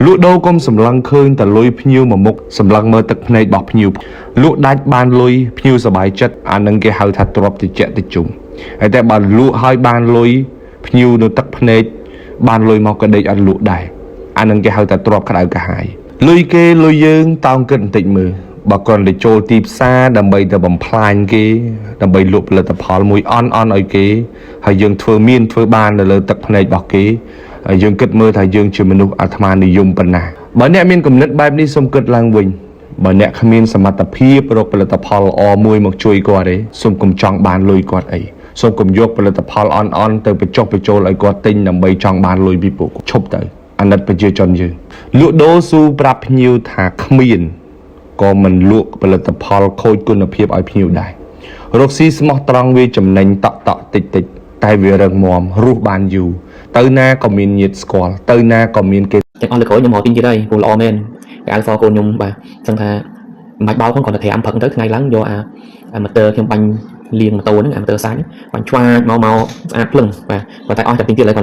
លក់ដូរកុំសម្លឹងឃើញតែលុយភ្ញៀវមួយមុខសម្លឹងមើលទឹកភ្នែករបស់ភ្ញៀវលក់ដាច់បានលុយភ្ញៀវសប្បាយចិត្តអានឹងគេហៅថាទ្រព្យតិចតិចជុំហើយតែបើលក់ឲ្យបានលុយភ្ញៀវនៅទឹកភ្នែកបានលុយមកក៏ដេកអត់លក់ដែរអានឹងគេហៅថាទ្រព្យក្តៅកាហាយលុយគេលុយយើងតោងគិតបន្តិចមើលបើគ្រាន់តែចូលទីផ្សារដើម្បីទៅបំផ្លាញគេដើម្បីលក់ផលិតផលមួយអន់ឲ្យគេហើយយើងធ្វើបាននៅលើទឹកភ្នែករបស់គេហើយយើងគិតមើលថាយើងជាមនុស្សអាត្មានិយមប៉ុណ្ណាបើអ្នកមានគំនិតបែបនេះសូមគិតឡើងវិញបើអ្នកគ្មានសមត្ថភាពរកផលិតផលល្អមួយមកជួយគាត់ទេសូមកុំចង់បានលុយគាត់អីសូមកុំយកផលិតផលអន់ទៅបញ្ចុះបញ្ចូលឲ្យគាត់ទិញដើម្បីចង់បានលុយពីពួកឈប់ទៅអាណិតប្រជាជនយើងលក់ដូរស៊ូប្រាប់ភ្ញៀវថាគ្មានក៏មិនលក់ផលិតផលខូចគុណភាពឲ្យភ្ញៀវដែររកស៊ីស្មោះត្រង់វាចំណេញតក់តិចតែវារឹងមាំរស់បានយូរទៅណាក៏មានញាតិស្គាល់ទៅណាក៏មានគេទាំងអស់លើក្រោយខ្ញុំមកទិញទៀតហើយព្រោះល្អមែនអាវសកូនខ្ញុំបាទចឹងថាមិនបាច់បោកផងគាត់តែ5ផឹកទៅថ្ងៃឡើងយកអាម៉ូទ័រខ្ញុំបាញ់លាងម៉ូតូហ្នឹងអាម៉ូទ័រសាច់បាញ់ឆ្វាចមកស្អាតភ្លឹងបាទតែអស់តែទិញទៀតឡើយ